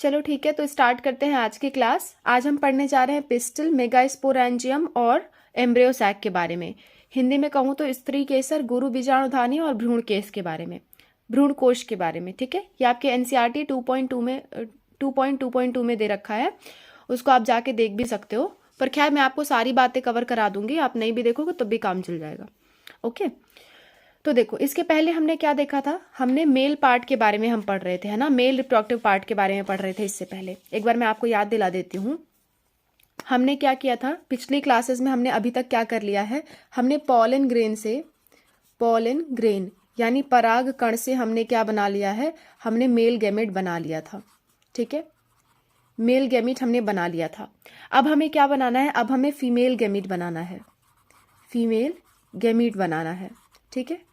चलो ठीक है, तो स्टार्ट करते हैं आज की क्लास। आज हम पढ़ने जा रहे हैं पिस्टल, मेगास्पोरेंजियम और एम्ब्रियोसैक के बारे में। हिंदी में कहूँ तो स्त्री केसर, गुरु बीजाणुधानी और भ्रूण केश के बारे में, भ्रूण कोश के बारे में। ठीक है, ये आपके एनसीईआरटी 2.2 में दे रखा है, उसको आप जाके देख भी सकते हो। पर खैर मैं आपको सारी बातें कवर करा दूंगी, आप नहीं भी देखोगे तो भी काम चल जाएगा। ओके, तो देखो इसके पहले हमने क्या देखा था, हमने मेल पार्ट के बारे में हम पढ़ रहे थे, है ना, मेल रिप्रोडक्टिव पार्ट के बारे में पढ़ रहे थे। इससे पहले एक बार मैं आपको याद दिला देती हूँ, हमने क्या किया था पिछली क्लासेस में। हमने अभी तक क्या कर लिया है, हमने पॉलन ग्रेन से, पॉलन ग्रेन यानी पराग कण से हमने क्या बना लिया है, हमने मेल गैमेट बना लिया था। ठीक है, मेल गैमेट हमने बना लिया था। अब हमें क्या बनाना है, अब हमें फीमेल गैमेट बनाना है, फीमेल गैमेट बनाना है। ठीक है,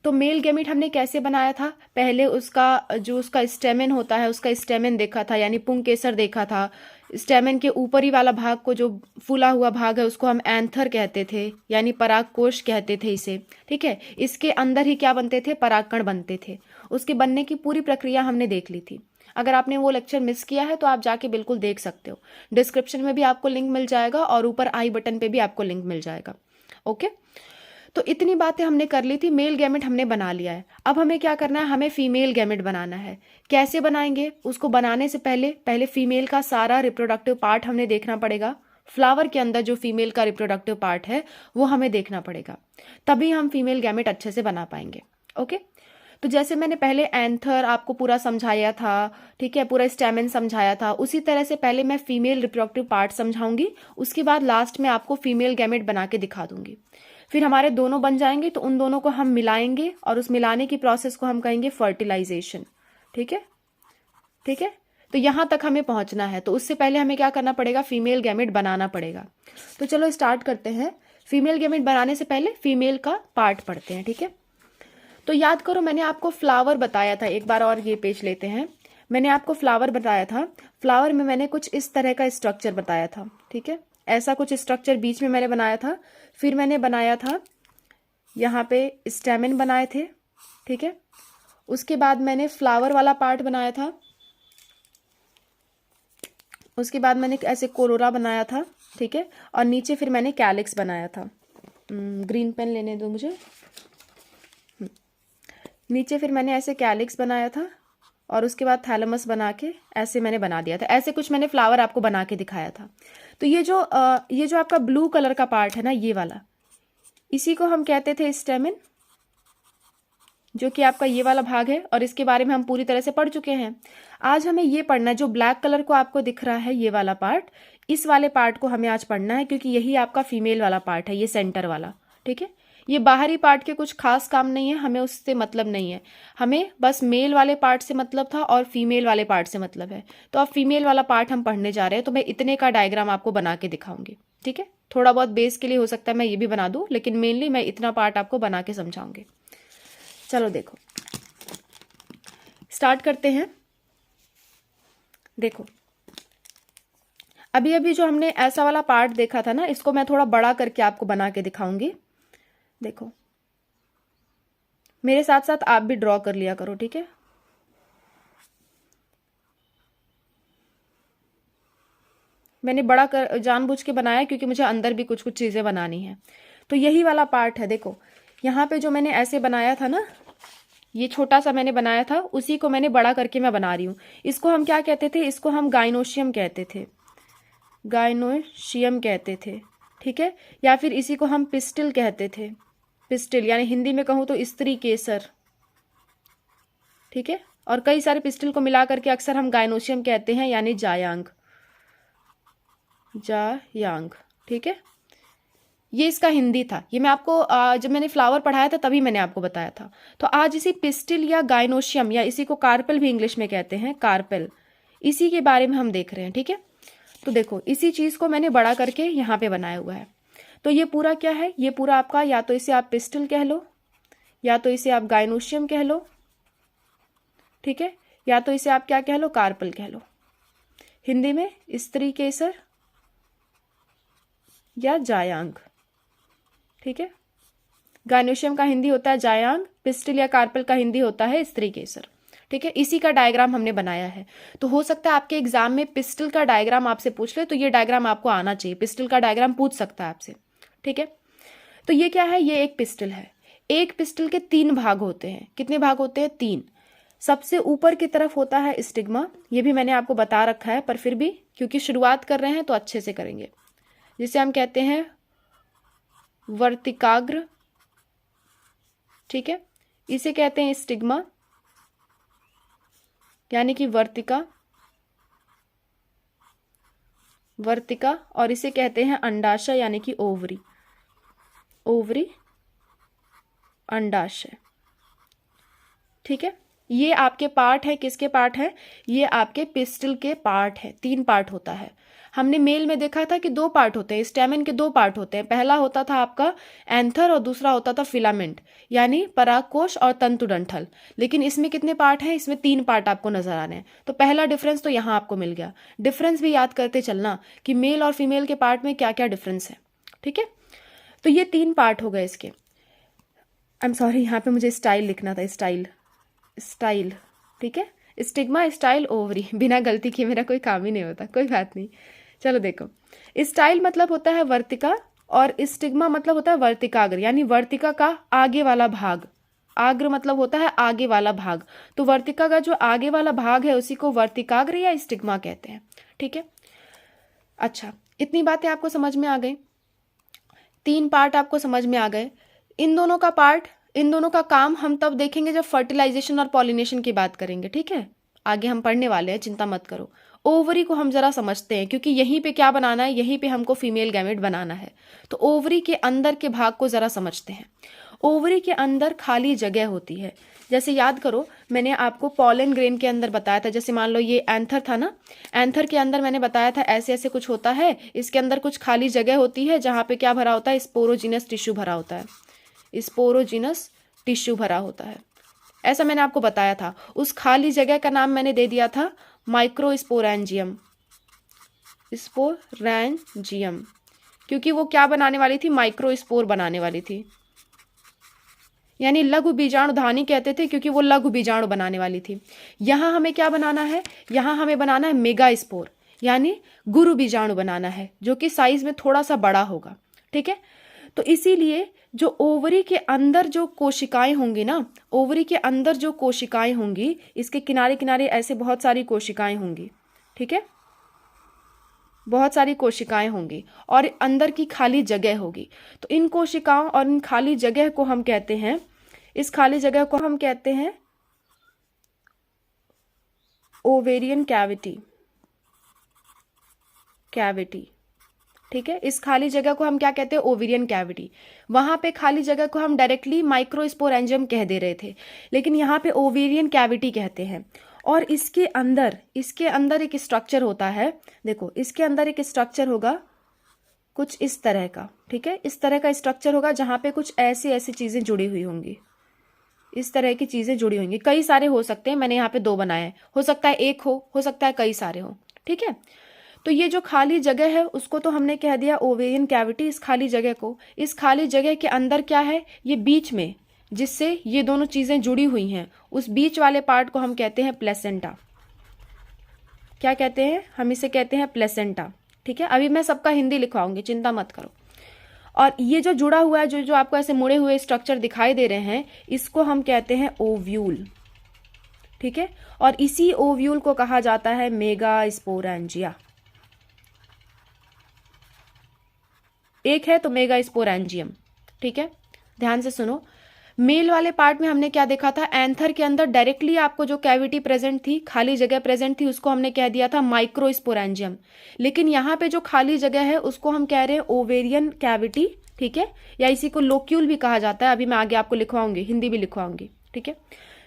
तो मेल गैमेट हमने कैसे बनाया था, पहले उसका जो उसका स्टेमेन होता है, उसका स्टेमेन देखा था, यानी पुंकेसर देखा था। स्टेमेन के ऊपरी वाला भाग को, जो फूला हुआ भाग है, उसको हम एंथर कहते थे, यानी परागकोश कहते थे इसे। ठीक है, इसके अंदर ही क्या बनते थे, परागकण बनते थे। उसके बनने की पूरी प्रक्रिया हमने देख ली थी। अगर आपने वो लेक्चर मिस किया है तो आप जाके बिल्कुल देख सकते हो, डिस्क्रिप्शन में भी आपको लिंक मिल जाएगा और ऊपर आई बटन पे भी आपको लिंक मिल जाएगा। ओके, तो इतनी बातें हमने कर ली थी, मेल गैमेट हमने बना लिया है। अब हमें क्या करना है, हमें फीमेल गैमेट बनाना है। कैसे बनाएंगे, उसको बनाने से पहले पहले फीमेल का सारा रिप्रोडक्टिव पार्ट हमने देखना पड़ेगा। फ्लावर के अंदर जो फीमेल का रिप्रोडक्टिव पार्ट है वो हमें देखना पड़ेगा, तभी हम फीमेल गैमेट अच्छे से बना पाएंगे। ओके, तो जैसे मैंने पहले एंथर आपको पूरा समझाया था, ठीक है, पूरा स्टेमेन समझाया था, उसी तरह से पहले मैं फीमेल रिप्रोडक्टिव पार्ट समझाऊंगी, उसके बाद लास्ट में आपको फीमेल गैमेट बना के दिखा दूंगी। फिर हमारे दोनों बन जाएंगे, तो उन दोनों को हम मिलाएंगे और उस मिलाने की प्रोसेस को हम कहेंगे फर्टिलाइजेशन। ठीक है, ठीक है, तो यहां तक हमें पहुंचना है, तो उससे पहले हमें क्या करना पड़ेगा, फीमेल गैमेट बनाना पड़ेगा। तो चलो स्टार्ट करते हैं। फीमेल गैमेट बनाने से पहले फीमेल का पार्ट पढ़ते हैं। ठीक है, तो याद करो मैंने आपको फ्लावर बताया था, एक बार और ये पेज लेते हैं। मैंने आपको फ्लावर बताया था, फ्लावर में मैंने कुछ इस तरह का स्ट्रक्चर बताया था। ठीक है, ऐसा कुछ स्ट्रक्चर बीच में मैंने बनाया था। फिर मैंने बनाया था यहाँ पे स्टेमेन बनाए थे। ठीक है, उसके बाद मैंने फ्लावर वाला पार्ट बनाया था, उसके बाद मैंने ऐसे कोरोरा बनाया था। ठीक है, और नीचे फिर मैंने कैलिक्स बनाया था। ग्रीन पेन लेने दो मुझे। नीचे फिर मैंने ऐसे कैलिक्स बनाया था और उसके बाद थैलेमस बना के ऐसे मैंने बना दिया था। ऐसे कुछ मैंने फ्लावर आपको बना के दिखाया था। तो ये जो आपका ब्लू कलर का पार्ट है ना, ये वाला, इसी को हम कहते थे स्टेमेन, जो कि आपका ये वाला भाग है, और इसके बारे में हम पूरी तरह से पढ़ चुके हैं। आज हमें ये पढ़ना है, जो ब्लैक कलर को आपको दिख रहा है ये वाला पार्ट, इस वाले पार्ट को हमें आज पढ़ना है, क्योंकि यही आपका फीमेल वाला पार्ट है, ये सेंटर वाला। ठीक है, ये बाहरी पार्ट के कुछ खास काम नहीं है, हमें उससे मतलब नहीं है, हमें बस मेल वाले पार्ट से मतलब था और फीमेल वाले पार्ट से मतलब है। तो अब फीमेल वाला पार्ट हम पढ़ने जा रहे हैं, तो मैं इतने का डायग्राम आपको बना के दिखाऊंगी। ठीक है, थोड़ा बहुत बेस के लिए हो सकता है मैं ये भी बना दूं, लेकिन मेनली मैं इतना पार्ट आपको बना के समझाऊंगी। चलो देखो स्टार्ट करते हैं। देखो अभी अभी जो हमने ऐसा वाला पार्ट देखा था ना, इसको मैं थोड़ा बड़ा करके आपको बना के दिखाऊंगी। देखो मेरे साथ साथ आप भी ड्रॉ कर लिया करो। ठीक है, मैंने बड़ा कर जानबूझ के बनाया क्योंकि मुझे अंदर भी कुछ कुछ चीजें बनानी है। तो यही वाला पार्ट है। देखो यहाँ पे जो मैंने ऐसे बनाया था ना, ये छोटा सा मैंने बनाया था, उसी को मैंने बड़ा करके मैं बना रही हूँ। इसको हम क्या कहते थे, इसको हम गाइनोशियम कहते थे, गाइनोशियम कहते थे। ठीक है, या फिर इसी को हम पिस्टिल कहते थे, पिस्टिल यानी हिंदी में कहूँ तो स्त्री केसर। ठीक है, और कई सारे पिस्टिल को मिला करके अक्सर हम गाइनोशियम कहते हैं, यानी जायांग, जायांग। ठीक है, ये इसका हिंदी था। ये मैं आपको जब मैंने फ्लावर पढ़ाया था तभी मैंने आपको बताया था। तो आज इसी पिस्टिल या गाइनोशियम, या इसी को कार्पेल भी इंग्लिश में कहते हैं, कार्पेल, इसी के बारे में हम देख रहे हैं। ठीक है, तो देखो इसी चीज को मैंने बड़ा करके यहाँ पे बनाया हुआ है। तो ये पूरा क्या है, ये पूरा आपका, या तो इसे आप पिस्टिल कह लो, या तो इसे आप गाइनोशियम कह लो। ठीक है, या तो इसे आप क्या कह लो, कार्पेल कह लो। हिंदी में स्त्री केसर या जायांग। ठीक है, गाइनोशियम का हिंदी होता है जायांग, पिस्टिल या कार्पेल का हिंदी होता है स्त्री केसर। ठीक है, इसी का डायग्राम हमने बनाया है। तो हो सकता है आपके एग्जाम में पिस्टल का डायग्राम आपसे पूछ ले, तो ये डायग्राम आपको आना चाहिए, पिस्टल का डायग्राम पूछ सकता है आपसे। ठीक है, तो ये क्या है, ये एक पिस्टल है। एक पिस्टल के 3 भाग होते हैं। कितने भाग होते हैं? 3। सबसे ऊपर की तरफ होता है स्टिग्मा, ये भी मैंने आपको बता रखा है, पर फिर भी क्योंकि शुरुआत कर रहे हैं तो अच्छे से करेंगे। जिसे हम कहते हैं वर्तिकाग्र, ठीक है, इसे कहते हैं स्टिग्मा यानी कि वर्तिका, वर्तिका, और इसे कहते हैं अंडाशय यानी कि ओवरी, ओवरी, अंडाशय। ठीक है, ये आपके पार्ट है, किसके पार्ट है? ये आपके पिस्टल के पार्ट है। 3 पार्ट होता है। हमने मेल में देखा था कि 2 पार्ट होते हैं, स्टेमन के 2 पार्ट होते हैं। पहला होता था आपका एंथर और दूसरा होता था फिलामेंट यानी परागकोश और तंतुडंठल। लेकिन इसमें कितने पार्ट हैं? इसमें 3 पार्ट आपको नजर आ रहे हैं। तो पहला डिफरेंस तो यहाँ आपको मिल गया। डिफरेंस भी याद करते चलना कि मेल और फीमेल के पार्ट में क्या क्या डिफरेंस है। ठीक है, तो ये 3 पार्ट हो गए इसके। आई एम सॉरी, यहाँ पे मुझे स्टाइल लिखना था, स्टाइल, स्टाइल। ठीक है, स्टिग्मा, स्टाइल, ओवरी, बिना गलती किए मेरा कोई काम ही नहीं होता, कोई बात नहीं। चलो देखो, स्टाइल मतलब होता है वर्तिका और स्टिग्मा मतलब होता है वर्तिकाग्र यानी वर्तिका का आगे वाला भाग। आग्र मतलब होता है आगे वाला भाग, तो वर्तिका का जो आगे वाला भाग है उसी को वर्तिकाग्र या स्टिग्मा कहते हैं। ठीक है, अच्छा, इतनी बातें आपको समझ में आ गई, 3 पार्ट आपको समझ में आ गए। इन दोनों का पार्ट, इन दोनों का काम हम तब देखेंगे जब फर्टिलाइजेशन और पॉलिनेशन की बात करेंगे। ठीक है, आगे हम पढ़ने वाले हैं, चिंता मत करो। ओवरी को हम जरा समझते हैं क्योंकि यहीं पे क्या बनाना है, यहीं पे हमको फीमेल गैमेट बनाना है। तो ओवरी के अंदर के भाग को जरा समझते हैं। ओवरी के अंदर खाली जगह होती है। जैसे याद करो, मैंने आपको पॉलन ग्रेन के अंदर बताया था, जैसे मान लो ये एंथर था ना, एंथर के अंदर मैंने बताया था ऐसे ऐसे कुछ होता है, इसके अंदर कुछ खाली जगह होती है जहाँ पे क्या भरा होता है? स्पोरोजिनस टिश्यू भरा होता है, स्पोरोजिनस टिश्यू भरा होता है, ऐसा मैंने आपको बताया था। उस खाली जगह का नाम मैंने दे दिया था माइक्रोस्पोरेंजियम, स्पोरेंजियम, क्योंकि वो क्या बनाने वाली थी? माइक्रोस्पोर बनाने वाली थी, यानी लघु बीजाणुधानी कहते थे क्योंकि वो लघु बीजाणु बनाने वाली थी। यहाँ हमें क्या बनाना है? यहाँ हमें बनाना है मेगास्पोर यानी गुरु बीजाणु बनाना है, जो कि साइज में थोड़ा सा बड़ा होगा। ठीक है, तो इसीलिए जो ओवरी के अंदर जो कोशिकाएं होंगी ना, ओवरी के अंदर जो कोशिकाएं होंगी, इसके किनारे किनारे ऐसे बहुत सारी कोशिकाएं होंगी। ठीक है, बहुत सारी कोशिकाएं होंगी और अंदर की खाली जगह होगी। तो इन कोशिकाओं और इन खाली जगह को हम कहते हैं, इस खाली जगह को हम कहते हैं ओवेरियन कैविटी, कैविटी। ठीक है, इस खाली जगह को हम क्या कहते हैं? Ovarian cavity. वहां पे खाली जगह को हम डायरेक्टली माइक्रोस्पोरेंजियम कह दे रहे थे, लेकिन यहाँ पे ओवेरियन कैविटी कहते हैं। और इसके अंदर एक स्ट्रक्चर होता है। देखो, इसके अंदर एक स्ट्रक्चर होगा कुछ इस तरह का। ठीक है, इस तरह का स्ट्रक्चर होगा जहाँ पे कुछ ऐसी ऐसी चीजें जुड़ी हुई होंगी, इस तरह की चीजें जुड़ी होंगी। कई सारे हो सकते हैं, मैंने यहाँ पे 2 बनाए हैं, हो सकता है एक हो सकता है कई सारे हो। ठीक है, तो ये जो खाली जगह है उसको तो हमने कह दिया ओवेरियन कैविटी। इस खाली जगह को, इस खाली जगह के अंदर क्या है? ये बीच में जिससे ये दोनों चीजें जुड़ी हुई हैं, उस बीच वाले पार्ट को हम कहते हैं प्लेसेंटा। क्या कहते हैं? हम इसे कहते हैं प्लेसेंटा। ठीक है, अभी मैं सबका हिंदी लिखवाऊंगी, चिंता मत करो। और ये जो जुड़ा हुआ है, जो आपको ऐसे मुड़े हुए स्ट्रक्चर दिखाई दे रहे हैं, इसको हम कहते हैं ओव्यूल। ठीक है, और इसी ओव्यूल को कहा जाता है मेगास्पोरेंजिया। एक है तो मेगास्पोरेंजियम। ठीक है, ध्यान से सुनो। मेल वाले पार्ट में हमने क्या देखा था? एंथर के अंदर डायरेक्टली आपको जो कैविटी प्रेजेंट थी, खाली जगह प्रेजेंट थी, उसको हमने कह दिया था माइक्रोस्पोरेंजियम। लेकिन यहाँ पे जो खाली जगह है उसको हम कह रहे हैं ओवेरियन कैविटी। ठीक है, या इसी को लोक्यूल भी कहा जाता है। अभी मैं आगे आपको लिखवाऊंगी, हिंदी भी लिखवाऊंगी। ठीक है,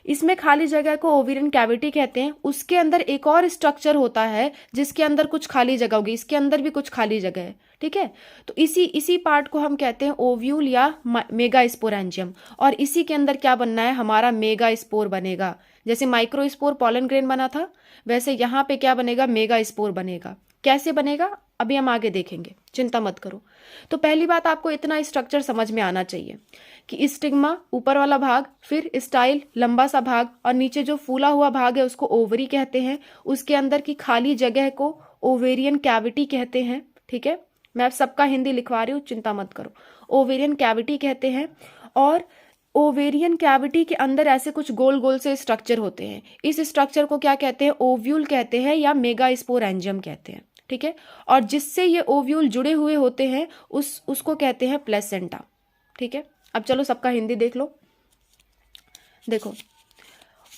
इसमें खाली जगह को ओवेरियन कैविटी कहते हैं। उसके अंदर एक और स्ट्रक्चर होता है जिसके अंदर कुछ खाली जगह होगी, इसके अंदर भी कुछ खाली जगह है। ठीक है, तो इसी पार्ट को हम कहते हैं ओव्यूल या मेगास्पोरेंजियम। और इसी के अंदर क्या बनना है? हमारा मेगास्पोर बनेगा। जैसे माइक्रोस्पोर पॉलन ग्रेन बना था, वैसे यहाँ पे क्या बनेगा? मेगास्पोर बनेगा। कैसे बनेगा अभी हम आगे देखेंगे, चिंता मत करो। तो पहली बात आपको इतना स्ट्रक्चर समझ में आना चाहिए कि स्टिग्मा ऊपर वाला भाग, फिर स्टाइल लंबा सा भाग, और नीचे जो फूला हुआ भाग है उसको ओवरी कहते हैं। उसके अंदर की खाली जगह को ओवेरियन कैविटी कहते हैं। ठीक है, मैं सबका हिंदी लिखवा रही हूँ, चिंता मत करो। ओवेरियन कैविटी कहते हैं। और ओवेरियन कैविटी के अंदर ऐसे कुछ गोल गोल से स्ट्रक्चर होते हैं। इस स्ट्रक्चर को क्या कहते हैं? ओव्यूल कहते हैं या मेगास्पोरेंजियम कहते हैं। ठीक है, और जिससे ये ओव्यूल जुड़े हुए होते हैं उसको कहते हैं प्लेसेंटा। ठीक है, अब चलो सबका हिंदी देख लो। देखो,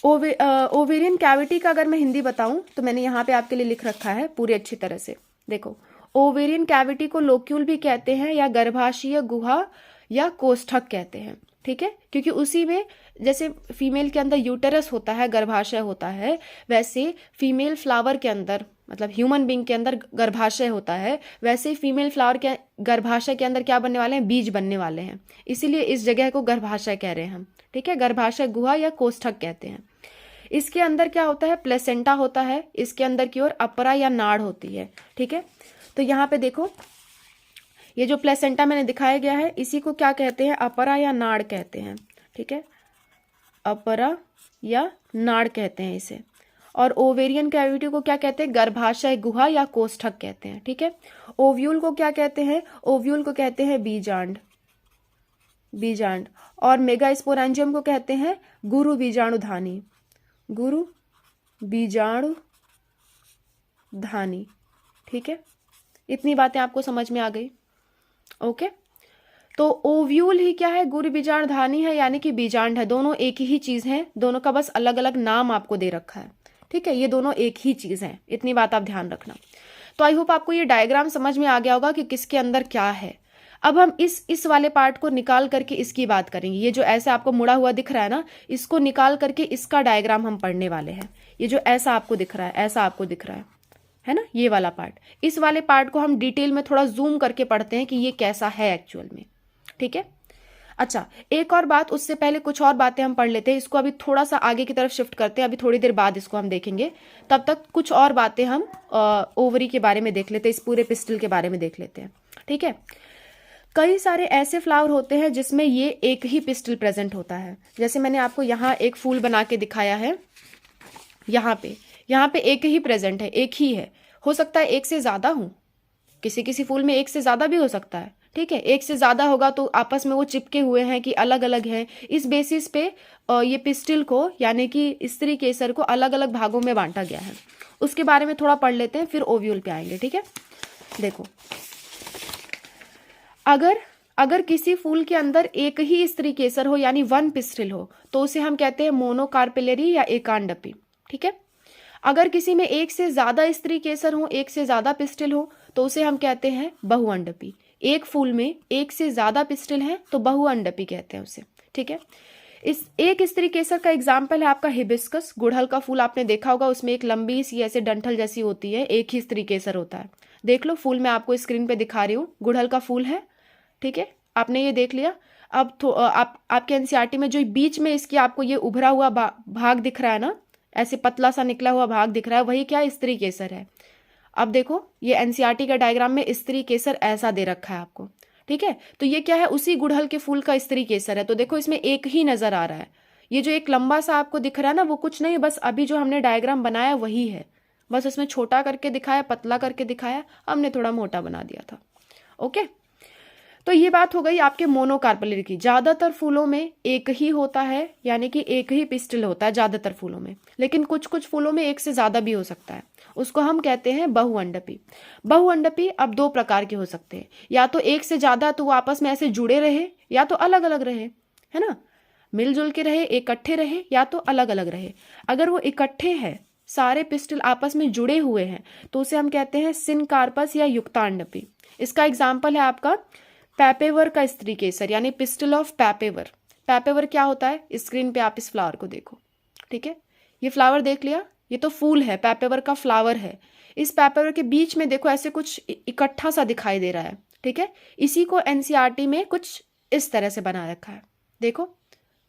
ओवेरियन कैविटी का अगर मैं हिंदी बताऊं तो मैंने यहाँ पे आपके लिए लिख रखा है पूरी अच्छी तरह से। देखो, ओवेरियन कैविटी को लोक्यूल भी कहते हैं या गर्भाशयीय गुहा या कोष्ठक कहते हैं। ठीक है, क्योंकि उसी में जैसे फीमेल के अंदर यूटेरस होता है, गर्भाशय होता है, वैसे फीमेल फ्लावर के अंदर, मतलब ह्यूमन बींग के अंदर गर्भाशय होता है, वैसे ही फीमेल फ्लावर के गर्भाशय के अंदर क्या बनने वाले हैं? बीज बनने वाले हैं। इसीलिए इस जगह को गर्भाशय कह रहे हैं हम। ठीक है, गर्भाशय गुहा या कोष्ठक कहते हैं। इसके अंदर क्या होता है? प्लेसेंटा होता है। इसके अंदर की ओर अपरा या नाड़ होती है। ठीक है, तो यहाँ पे देखो, ये जो प्लेसेंटा मैंने दिखाया गया है इसी को क्या कहते हैं? अपरा या नाड़ कहते हैं। ठीक है, अपरा या नाड़ कहते हैं इसे। और ओवेरियन कैविटी को क्या कहते हैं? गर्भाशय गुहा या कोष्ठक कहते हैं। ठीक है, ओव्यूल को क्या कहते हैं? ओव्यूल को कहते हैं बीजांड, बीजांड। और मेगास्पोरेंजियम को कहते हैं गुरु बीजाणुधानी, गुरु बीजाणुधानी। ठीक है, इतनी बातें आपको समझ में आ गई। ओके, तो ओव्यूल ही क्या है? गुरु बीजाणुधानी है, यानी कि बीजांड है। दोनों एक ही चीज है, दोनों का बस अलग अलग नाम आपको दे रखा है। ठीक है, ये दोनों एक ही चीज है, इतनी बात आप ध्यान रखना। तो आई होप आपको ये डायग्राम समझ में आ गया होगा कि किसके अंदर क्या है। अब हम इस वाले पार्ट को निकाल करके इसकी बात करेंगे। ये जो ऐसे आपको मुड़ा हुआ दिख रहा है ना, इसको निकाल करके इसका डायग्राम हम पढ़ने वाले हैं। ये जो ऐसा आपको दिख रहा है, ऐसा आपको दिख रहा है ना, ये वाला पार्ट, इस वाले पार्ट को हम डिटेल में थोड़ा जूम करके पढ़ते हैं कि ये कैसा है एक्चुअल में। ठीक है, अच्छा, एक और बात, उससे पहले कुछ और बातें हम पढ़ लेते हैं। इसको अभी थोड़ा सा आगे की तरफ शिफ्ट करते हैं, अभी थोड़ी देर बाद इसको हम देखेंगे। तब तक कुछ और बातें हम ओवरी के बारे में देख लेते हैं, इस पूरे पिस्टल के बारे में देख लेते हैं। ठीक है, कई सारे ऐसे फ्लावर होते हैं जिसमें ये एक ही पिस्टल प्रेजेंट होता है। जैसे मैंने आपको यहाँ एक फूल बना के दिखाया है, यहाँ पे एक ही प्रेजेंट है, एक ही है। हो सकता है एक से ज्यादा हो, किसी किसी फूल में एक से ज्यादा भी हो सकता है। ठीक है, एक से ज्यादा होगा तो आपस में वो चिपके हुए हैं कि अलग अलग हैं। इस बेसिस पे ये पिस्टिल को, यानी कि स्त्री केसर को अलग अलग भागों में बांटा गया है। उसके बारे में थोड़ा पढ़ लेते हैं, फिर ओव्यूल पे आएंगे। ठीक है, देखो, अगर किसी फूल के अंदर एक ही स्त्री केसर हो, यानी वन पिस्टिल हो, तो उसे हम कहते हैं मोनोकार्पेलरी या एकांडपी। ठीक है, अगर किसी में एक से ज्यादा स्त्री केसर हो, एक से ज्यादा पिस्टिल हो, तो उसे हम कहते हैं बहुअंडपी। एक फूल में एक से ज्यादा पिस्टिल है तो बहुअंडपी कहते हैं उसे। ठीक है, इस एक स्त्री केसर का एग्जाम्पल है आपका हिबिस्कस। गुड़हल का फूल आपने देखा होगा, उसमें एक लंबी सी ऐसे डंठल जैसी होती है, एक ही स्त्री केसर होता है। देख लो, फूल मैं आपको स्क्रीन पे दिखा रही हूँ, गुड़हल का फूल है। ठीक है, आपने ये देख लिया। अब आपके एनसीईआरटी में जो बीच में इसकी आपको ये उभरा हुआ भाग दिख रहा है ना, ऐसे पतला सा निकला हुआ भाग दिख रहा है, वही क्या? स्त्री केसर है। अब देखो, ये एनसीईआरटी का डायग्राम में स्त्री केसर ऐसा दे रखा है आपको। ठीक है, तो ये क्या है? उसी गुड़हल के फूल का स्त्री केसर है। तो देखो, इसमें एक ही नजर आ रहा है। ये जो एक लंबा सा आपको दिख रहा है ना, वो कुछ नहीं, बस अभी जो हमने डायग्राम बनाया वही है। बस उसमें छोटा करके दिखाया, पतला करके दिखाया, हमने थोड़ा मोटा बना दिया था। ओके, तो ये बात हो गई आपके मोनोकार्पेलरी की। ज्यादातर फूलों में एक ही होता है, यानी कि एक ही पिस्टिल होता है ज्यादातर फूलों में, लेकिन कुछ कुछ फूलों में एक से ज्यादा भी हो सकता है। उसको हम कहते हैं बहुअंडपी। बहुअंडपी अब दो प्रकार के हो सकते हैं, या तो एक से ज्यादा तो वो आपस में ऐसे जुड़े रहे, या तो अलग अलग रहे, है ना, मिलजुल के रहे, इकट्ठे रहे, या तो अलग अलग रहे। अगर वो इकट्ठे हैं, सारे पिस्टिल आपस में जुड़े हुए हैं, तो उसे हम कहते हैं सिनकार्पस या युक्तांडपी। इसका एग्जाम्पल है आपका पैपेवर का स्त्री केसर, यानी पिस्टल ऑफ पैपेवर। पैपेवर क्या होता है? स्क्रीन पे आप इस फ्लावर को देखो। ठीक है, ये फ्लावर देख लिया, ये तो फूल है, पैपेवर का फ्लावर है। इस पैपेवर के बीच में देखो ऐसे कुछ इकट्ठा सा दिखाई दे रहा है। ठीक है, इसी को एनसीईआरटी में कुछ इस तरह से बना रखा है। देखो,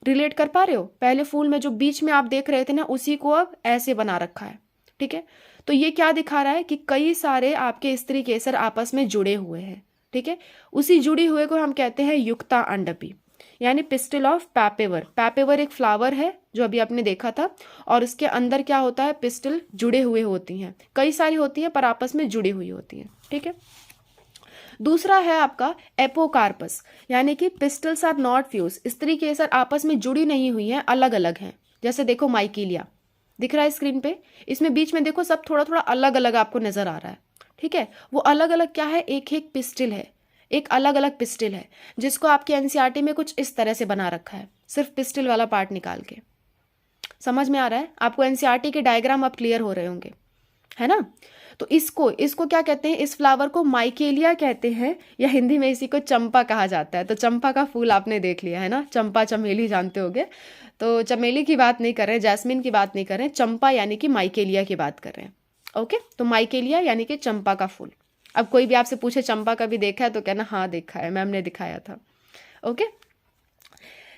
रिलेट कर पा रहे हो? पहले फूल में जो बीच में आप देख रहे थे ना, उसी को अब ऐसे बना रखा है। ठीक है। तो ये क्या दिखा रहा है कि कई सारे आपके स्त्री केसर आपस में जुड़े हुए हैं, ठीक है। उसी जुड़ी हुए को हम कहते हैं युक्ता अंडपी, यानी पिस्टिल ऑफ पैपेवर। पैपेवर एक फ्लावर है जो अभी आपने देखा था, और उसके अंदर क्या होता है, पिस्टिल जुड़े हुए होती हैं, कई सारी होती हैं पर आपस में जुड़ी हुई होती हैं, ठीक है। दूसरा है आपका एपोकार्पस, यानी कि पिस्टल्स आर नॉट फ्यूज, स्त्री केसर आपस में जुड़ी नहीं हुई हैं, अलग अलग हैं। जैसे देखो माइकेलिया दिख रहा है स्क्रीन पे, इसमें बीच में देखो सब थोड़ा थोड़ा अलग अलग आपको नजर आ रहा है, ठीक है। वो अलग अलग क्या है, एक एक पिस्टिल है, एक अलग अलग पिस्टिल है, जिसको आपके एनसीईआरटी में कुछ इस तरह से बना रखा है, सिर्फ पिस्टिल वाला पार्ट निकाल के। समझ में आ रहा है आपको, एनसीईआरटी के डायग्राम अब क्लियर हो रहे होंगे, है ना। तो इसको इसको क्या कहते हैं, इस फ्लावर को माइकेलिया कहते हैं, या हिंदी में इसी को चंपा कहा जाता है। तो चंपा का फूल आपने देख लिया है ना, चंपा चमेली जानते होगे। तो चमेली की बात नहीं कर रहे, जैस्मिन की बात नहीं कर रहे, चंपा यानी कि माइकेलिया की बात कर रहे हैं। ओके, तो माइकेलिया यानी कि चंपा का फूल। अब कोई भी आपसे पूछे चंपा का भी देखा है तो कहना हाँ देखा है, मैम ने दिखाया था। ओके,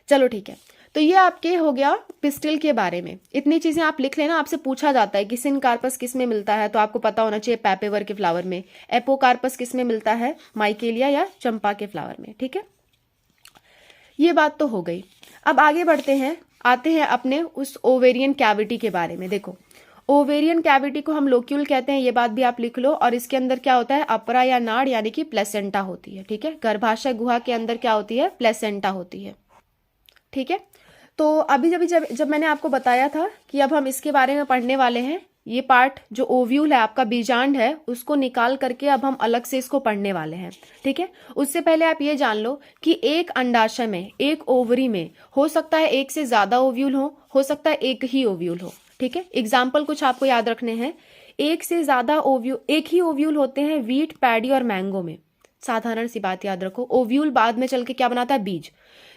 चलो ठीक है। तो ये आपके हो गया पिस्टिल के बारे में। इतनी चीजें आप लिख लेना, आपसे पूछा जाता है कि सिनकार्पस किस में मिलता है, तो आपको पता होना चाहिए पैपेवर के फ्लावर में। एपोकार्पस किस में मिलता है, माइकेलिया या चंपा के फ्लावर में, ठीक है। ये बात तो हो गई। अब आगे बढ़ते हैं, आते हैं अपने उस ओवेरियन कैविटी के बारे में। देखो, ओवेरियन कैविटी को हम लोक्यूल कहते हैं, ये बात भी आप लिख लो। और इसके अंदर क्या होता है, अपरा या नाड़ यानी कि प्लेसेंटा होती है, ठीक है। गर्भाशय गुहा के अंदर क्या होती है, प्लेसेंटा होती है, ठीक है। तो अभी जब मैंने आपको बताया था कि अब हम इसके बारे में पढ़ने वाले हैं, ये पार्ट जो ओव्यूल है आपका, बीजांड है, उसको निकाल करके अब हम अलग से इसको पढ़ने वाले हैं, ठीक है। उससे पहले आप ये जान लो कि एक अंडाशय में, एक ओवरी में हो सकता है एक से ज्यादा ओव्यूल हो सकता है एक ही ओव्यूल हो, ठीक है। एग्जाम्पल कुछ आपको याद रखने हैं। एक से ज्यादा ओव्यूल, एक ही ओव्यूल होते हैं व्हीट, पैडी और मैंगो में। साधारण सी बात याद रखो, ओव्यूल बाद में चल के क्या बनाता है, बीज।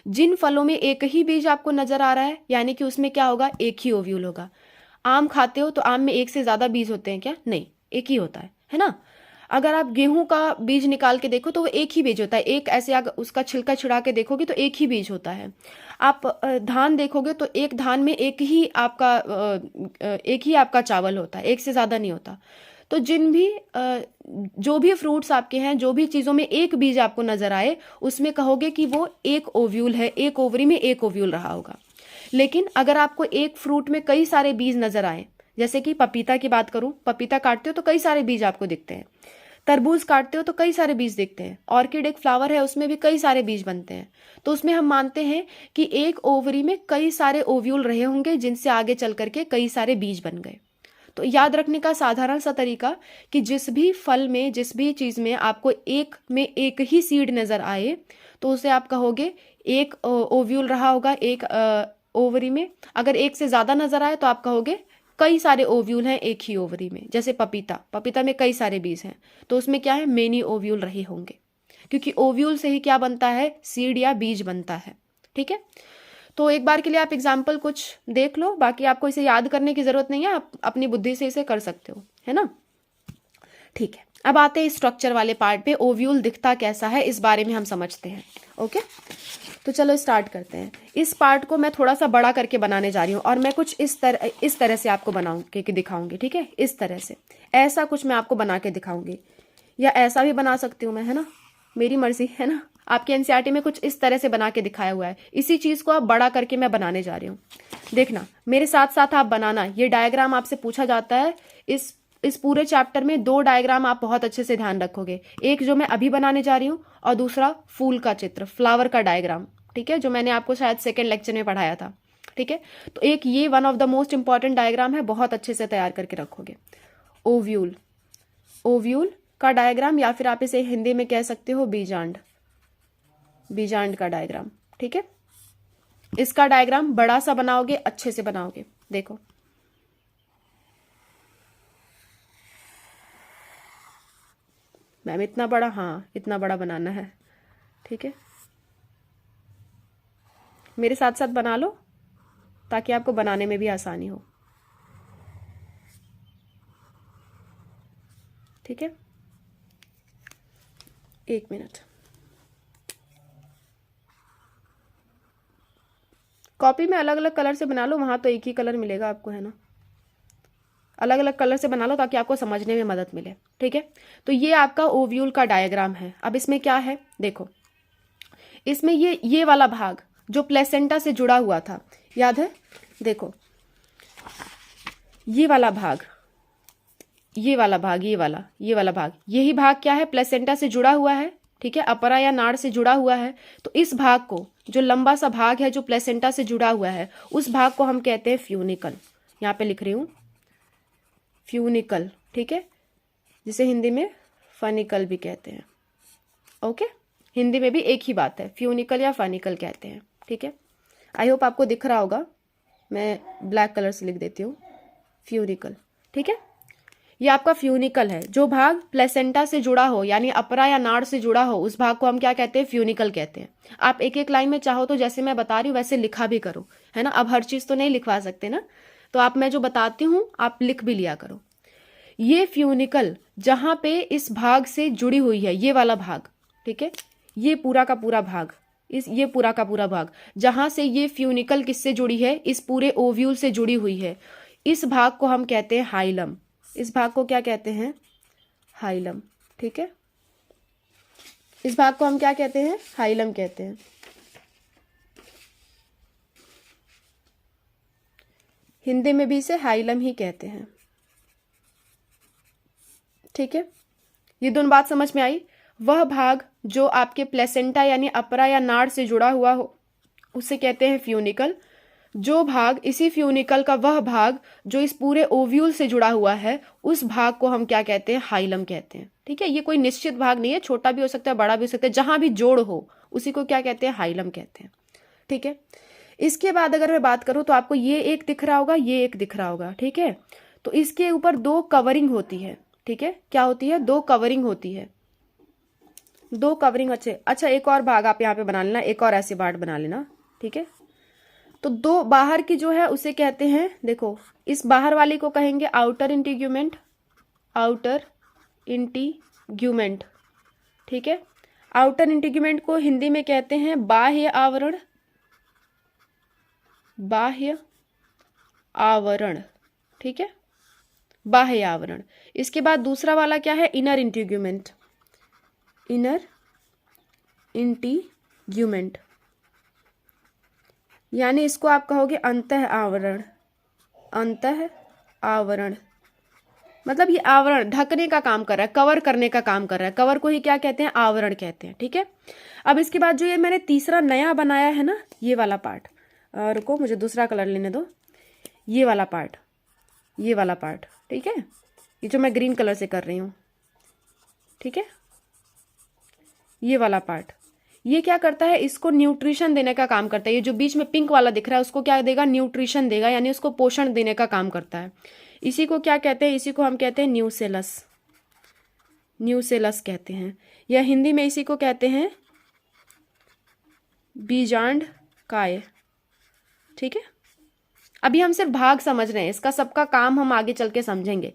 जिन फलों में एक ही बीज आपको नजर आ रहा है, यानी कि उसमें क्या होगा, एक ही ओव्यूल होगा। आम खाते हो तो आम में एक से ज्यादा बीज होते हैं क्या, नहीं, एक ही होता है ना। अगर आप गेहूं का बीज निकाल के देखो तो वो एक ही बीज होता है, एक ऐसे अगर उसका छिलका छिड़ा के देखोगे तो एक ही बीज होता है। आप धान देखोगे तो एक धान में एक ही आपका चावल होता है, एक से ज्यादा नहीं होता। तो जो भी फ्रूट्स आपके हैं, जो भी चीजों में एक बीज आपको नजर आए, उसमें कहोगे कि वो एक ओव्यूल है, एक ओवरी में एक ओव्यूल रहा होगा। लेकिन अगर आपको एक फ्रूट में कई सारे बीज नजर आए, जैसे कि पपीता की बात करूं, पपीता काटते हो तो कई सारे बीज आपको दिखते हैं। तरबूज काटते हो तो कई सारे बीज दिखते हैं। ऑर्किड एक फ्लावर है, उसमें भी कई सारे बीज बनते हैं। तो उसमें हम मानते हैं कि एक ओवरी में कई सारे ओव्यूल रहे होंगे, जिनसे आगे चल करके कई सारे बीज बन गए। तो याद रखने का साधारण सा तरीका कि जिस भी फल में, जिस भी चीज में आपको एक में एक ही सीड नजर आए, तो उसे आप कहोगे एक ओव्यूल रहा होगा एक ओवरी में। अगर एक से ज्यादा नजर आए तो आप कहोगे कई सारे ओव्यूल हैं एक ही ओवरी में। जैसे पपीता में कई सारे बीज हैं, तो उसमें क्या है, मेनी ओव्यूल रहे होंगे, क्योंकि ओव्यूल से ही क्या बनता है, सीड या बीज बनता है, ठीक है। तो एक बार के लिए आप एग्जाम्पल कुछ देख लो, बाकी आपको इसे याद करने की जरूरत नहीं है, आप अपनी बुद्धि से इसे कर सकते हो, है ना। ठीक है, अब आते हैं स्ट्रक्चर वाले पार्ट पे। ओव्यूल दिखता कैसा है इस बारे में हम समझते हैं। ओके, तो चलो स्टार्ट करते हैं। इस पार्ट को मैं थोड़ा सा बड़ा करके बनाने जा रही हूँ, और मैं कुछ इस तरह से आपको बना के दिखाऊंगी, ठीक है। इस तरह से ऐसा कुछ मैं आपको बना के दिखाऊंगी, या ऐसा भी बना सकती हूँ मैं, है ना, मेरी मर्जी, है ना। आपके एनसीईआरटी में कुछ इस तरह से बना के दिखाया हुआ है, इसी चीज को आप बड़ा करके मैं बनाने जा रही हूँ। देखना मेरे साथ साथ आप बनाना। ये डायग्राम आपसे पूछा जाता है। इस पूरे चैप्टर में 2 डायग्राम आप बहुत अच्छे से ध्यान रखोगे। एक जो मैं अभी बनाने जा रही हूँ, और दूसरा फूल का चित्र, फ्लावर का डायग्राम, ठीक है, जो मैंने आपको शायद सेकेंड लेक्चर में पढ़ाया था, ठीक है। तो एक ये one of the most important diagram है, बहुत अच्छे से तैयार करके रखोगे। ओव्यूल का डायग्राम, या फिर आप इसे हिंदी में कह सकते हो बीजांड का डायग्राम, ठीक है। इसका डायग्राम बड़ा सा बनाओगे, अच्छे से बनाओगे। देखो मैम इतना बड़ा, हाँ इतना बड़ा बनाना है, ठीक है। मेरे साथ साथ बना लो ताकि आपको बनाने में भी आसानी हो, ठीक है। 1 मिनट। कॉपी में अलग अलग कलर से बना लो, वहां तो एक ही कलर मिलेगा आपको, है ना। अलग अलग कलर से बना लो ताकि आपको समझने में मदद मिले, ठीक है। तो ये आपका ओव्यूल का डायग्राम है। अब इसमें क्या है, देखो इसमें ये वाला भाग जो प्लेसेंटा से जुड़ा हुआ था, याद है, देखो ये वाला भाग, ये वाला भाग, ये वाला भाग, यही भाग क्या है, प्लेसेंटा से जुड़ा हुआ है, ठीक है, अपरा या नाड़ से जुड़ा हुआ है। तो इस भाग को, जो लंबा सा भाग है जो प्लेसेंटा से जुड़ा हुआ है, उस भाग को हम कहते हैं फ्यूनिकल। यहाँ पे लिख रही हूँ फ्यूनिकल, ठीक है, जिसे हिंदी में फनिकल भी कहते हैं। ओके, हिंदी में भी एक ही बात है, फ्यूनिकल या फनिकल कहते हैं, ठीक है। आई होप आपको दिख रहा होगा, मैं ब्लैक कलर से लिख देती हूँ, फ्यूनिकल, ठीक है। ये आपका फ्यूनिकल है। जो भाग प्लेसेंटा से जुड़ा हो, यानी अपरा या नाड़ से जुड़ा हो, उस भाग को हम क्या कहते हैं, फ्यूनिकल कहते हैं। आप एक एक लाइन में चाहो तो जैसे मैं बता रही हूँ वैसे लिखा भी करो, है ना। अब हर चीज तो नहीं लिखवा सकते ना, तो आप, मैं जो बताती हूँ आप लिख भी लिया करो। ये फ्यूनिकल जहां पे इस भाग से जुड़ी हुई है, ये वाला भाग, ठीक है, ये पूरा का पूरा भाग, ये पूरा का पूरा भाग जहां से ये फ्यूनिकल किससे जुड़ी है, इस पूरे ओव्यूल से जुड़ी हुई है, इस भाग को हम कहते हैं हाइलम। इस भाग को क्या कहते हैं, हाइलम, ठीक है। इस भाग को हम क्या कहते हैं, हाइलम कहते हैं। हिंदी में भी इसे हाइलम ही कहते हैं, ठीक है। ये दोनों बात समझ में आई। वह भाग जो आपके प्लेसेंटा यानी अपरा या नाड़ से जुड़ा हुआ हो, उसे कहते हैं फ्यूनिकल। जो भाग, इसी फ्यूनिकल का वह भाग जो इस पूरे ओव्यूल से जुड़ा हुआ है, उस भाग को हम क्या कहते हैं, हाइलम कहते हैं, ठीक है। ये कोई निश्चित भाग नहीं है, छोटा भी हो सकता है, बड़ा भी हो सकता है, जहां भी जोड़ हो उसी को क्या कहते हैं, हाइलम कहते हैं, ठीक है। इसके बाद अगर मैं बात करूं तो आपको ये एक दिख रहा होगा, ये एक दिख रहा होगा, ठीक है। तो इसके ऊपर दो कवरिंग होती है, ठीक है। क्या होती है, दो कवरिंग होती है, दो कवरिंग। अच्छा एक और भाग आप यहाँ पे बना लेना, एक और ऐसे पार्ट बना लेना, ठीक है। तो दो बाहर की जो है उसे कहते हैं, देखो इस बाहर वाली को कहेंगे आउटर इंटीग्यूमेंट, आउटर इंटीग्यूमेंट, ठीक है। आउटर इंटीग्यूमेंट को हिंदी में कहते हैं बाह्य आवरण, बाह्य आवरण, ठीक है, बाह्य आवरण। इसके बाद दूसरा वाला क्या है, इनर इंटीग्यूमेंट, इनर इंटीग्यूमेंट, यानी इसको आप कहोगे अंतः आवरण, अंतः आवरण, मतलब ये आवरण ढकने का काम कर रहा है, कवर करने का काम कर रहा है, कवर को ही क्या कहते हैं, आवरण कहते हैं, ठीक है। अब इसके बाद जो ये मैंने तीसरा नया बनाया है ना, ये वाला पार्ट, रुको मुझे दूसरा कलर लेने दो, ये वाला पार्ट, ये वाला पार्ट, ठीक है, ये जो मैं ग्रीन कलर से कर रही हूँ, ठीक है, ये वाला पार्ट, ये क्या करता है, इसको न्यूट्रिशन देने का काम करता है। ये जो बीच में पिंक वाला दिख रहा है उसको क्या देगा, न्यूट्रिशन देगा, यानी उसको पोषण देने का काम करता है। इसी को क्या कहते हैं, इसी को हम कहते हैं न्यूसेलस, न्यूसेलस कहते हैं, या हिंदी में इसी को कहते हैं बीजांड काय, ठीक है। अभी हम सिर्फ भाग समझ रहे हैं, इसका सबका काम हम आगे चल के समझेंगे।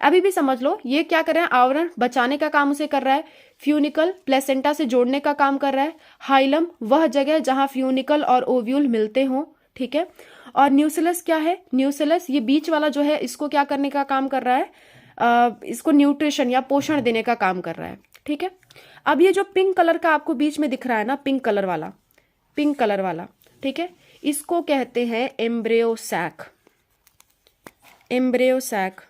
अभी भी समझ लो, ये क्या कर रहा है, आवरण बचाने का काम उसे कर रहा है, फ्यूनिकल प्लेसेंटा से जोड़ने का काम कर रहा है, हाइलम वह जगह जहां फ्यूनिकल और ओव्यूल मिलते हों, ठीक है। और न्यूसेलस क्या है, न्यूसेलस ये बीच वाला जो है, इसको क्या करने का काम कर रहा है, इसको न्यूट्रिशन या पोषण देने का काम कर रहा है, ठीक है। अब ये जो पिंक कलर का आपको बीच में दिख रहा है ना, पिंक कलर वाला, पिंक कलर वाला, ठीक है, इसको कहते हैं embryo sac, embryo sac,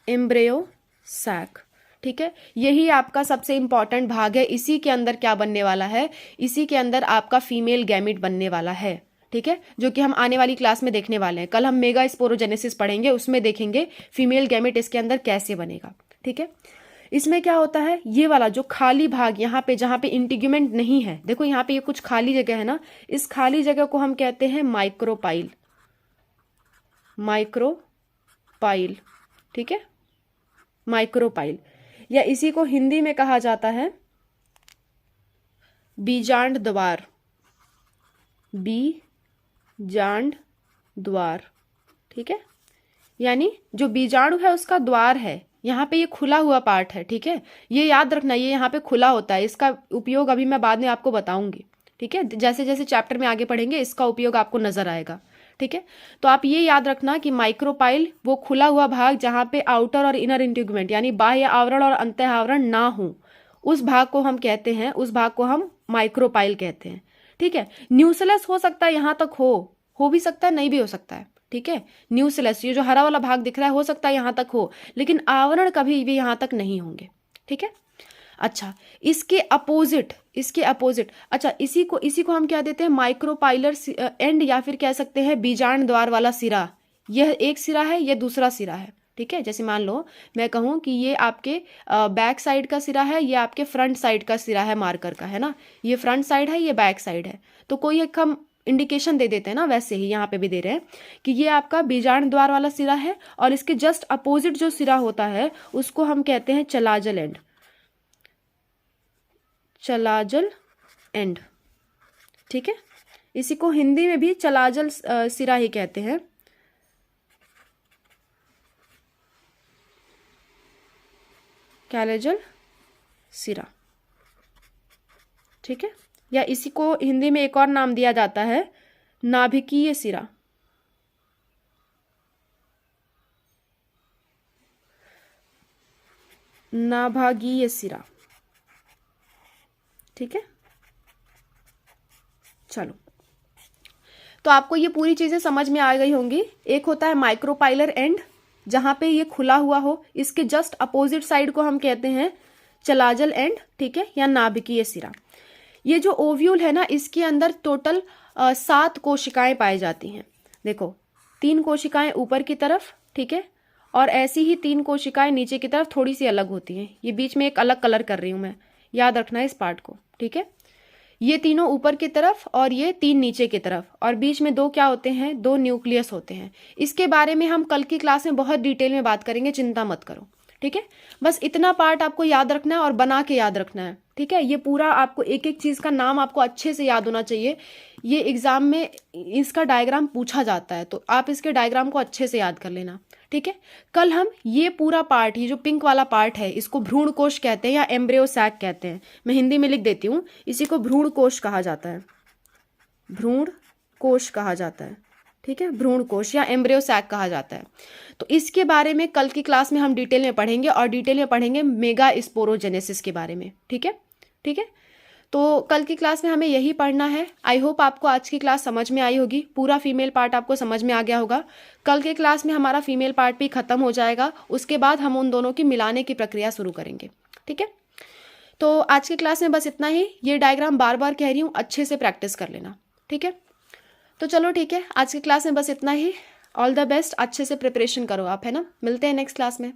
embryo sac, ठीक है। यही आपका सबसे इंपॉर्टेंट भाग है। इसी के अंदर क्या बनने वाला है, इसी के अंदर आपका फीमेल गैमिट बनने वाला है, ठीक है, जो कि हम आने वाली क्लास में देखने वाले हैं। कल हम मेगा स्पोरोजेनेसिस पढ़ेंगे, उसमें देखेंगे फीमेल गैमिट इसके अंदर कैसे बनेगा, ठीक है। इसमें क्या होता है, ये वाला जो खाली भाग यहाँ पे, जहाँ पे इंटीग्यूमेंट नहीं है, देखो यहाँ पे ये कुछ खाली जगह है ना, इस खाली जगह को हम कहते हैं माइक्रोपाइल, माइक्रोपाइल, ठीक है, माइक्रोपाइल, या इसी को हिंदी में कहा जाता है बीजांड द्वार, बीजांड द्वार, ठीक है, यानी जो बीजाणु है उसका द्वार है, यहाँ पे ये खुला हुआ पार्ट है, ठीक है। ये याद रखना, ये यहाँ पे खुला होता है, इसका उपयोग अभी मैं बाद में आपको बताऊंगी, ठीक है, जैसे जैसे चैप्टर में आगे पढ़ेंगे इसका उपयोग आपको नजर आएगा, ठीक है। तो आप ये याद रखना कि माइक्रोपाइल वो खुला हुआ भाग जहाँ पे आउटर और इनर इंटीग्यूमेंट यानी बाह्य आवरण और अंतः आवरण ना हो, उस भाग को हम कहते हैं, उस भाग को हम माइक्रोपाइल कहते हैं। ठीक है। न्यूक्लियस हो सकता है यहाँ तक हो भी सकता है, नहीं भी हो सकता है। ठीक है। न्यूक्लियस ये जो हरा वाला भाग दिख रहा है हो सकता है यहाँ तक हो, लेकिन आवरण कभी भी यहाँ तक नहीं होंगे। ठीक है। अच्छा, इसके अपोजिट अच्छा, इसी को हम क्या देते हैं, माइक्रोपाइलर एंड, या फिर कह सकते हैं बीजांड द्वार वाला सिरा। यह एक सिरा है, यह दूसरा सिरा है। ठीक है। जैसे मान लो मैं कहूँ कि ये आपके बैक साइड का सिरा है, ये आपके फ्रंट साइड का सिरा है मार्कर का, है ना। ये फ्रंट साइड है, ये बैक साइड है, तो कोई एक हम इंडिकेशन दे देते हैं ना, वैसे ही यहाँ पे भी दे रहे हैं कि ये आपका बीजांड द्वार वाला सिरा है, और इसके जस्ट अपोजिट जो सिरा होता है उसको हम कहते हैं चलाजल एंड। Chalazal end. ठीक है। इसी को हिंदी में भी चलाजल सिरा ही कहते हैं। कैलाजल सिरा। ठीक है। या इसी को हिंदी में एक और नाम दिया जाता है, नाभिकीय सिरा। नाभागीय सिरा। ठीक है। चलो, तो आपको ये पूरी चीजें समझ में आ गई होंगी। एक होता है माइक्रोपाइलर एंड, जहां पे ये खुला हुआ हो, इसके जस्ट अपोजिट साइड को हम कहते हैं चलाजल एंड। ठीक है। या नाभिकीय सिरा। ये जो ओव्यूल है ना, इसके अंदर टोटल 7 कोशिकाएं पाई जाती हैं। देखो, 3 कोशिकाएं ऊपर की तरफ, ठीक है, और ऐसी ही 3 कोशिकाएं नीचे की तरफ थोड़ी सी अलग होती हैं। ये बीच में एक अलग कलर कर रही हूं मैं, याद रखना है इस पार्ट को। ठीक है। ये तीनों ऊपर की तरफ और ये 3 नीचे की तरफ, और बीच में 2 क्या होते हैं, 2 न्यूक्लियस होते हैं। इसके बारे में हम कल की क्लास में बहुत डिटेल में बात करेंगे, चिंता मत करो। ठीक है। बस इतना पार्ट आपको याद रखना है और बना के याद रखना है। ठीक है। ये पूरा आपको एक एक चीज का नाम आपको अच्छे से याद होना चाहिए। ये एग्जाम में इसका डायग्राम पूछा जाता है, तो आप इसके डायग्राम को अच्छे से याद कर लेना। ठीक है। कल हम ये पूरा पार्ट, ये जो पिंक वाला पार्ट है, इसको भ्रूण कोश कहते हैं या एम्ब्रियो सैक कहते हैं। मैं हिंदी में लिख देती हूँ, इसी को भ्रूण कोश कहा जाता है। भ्रूण कोश कहा जाता है। ठीक है। भ्रूण कोश या एम्ब्रियो सैक कहा जाता है। तो इसके बारे में कल की क्लास में हम डिटेल में पढ़ेंगे, और डिटेल में पढ़ेंगे मेगा स्पोरोजेनेसिस के बारे में। ठीक है। ठीक है। तो कल की क्लास में हमें यही पढ़ना है। आई होप आपको आज की क्लास समझ में आई होगी, पूरा फीमेल पार्ट आपको समझ में आ गया होगा। कल के क्लास में हमारा फीमेल पार्ट भी खत्म हो जाएगा, उसके बाद हम उन दोनों की मिलाने की प्रक्रिया शुरू करेंगे। ठीक है। तो आज की क्लास में बस इतना ही। ये डायग्राम बार बार कह रही हूँ, अच्छे से प्रैक्टिस कर लेना। ठीक है। तो चलो ठीक है, आज की क्लास में बस इतना ही। ऑल द बेस्ट, अच्छे से प्रिपरेशन करो आप, है ना। मिलते हैं नेक्स्ट क्लास में।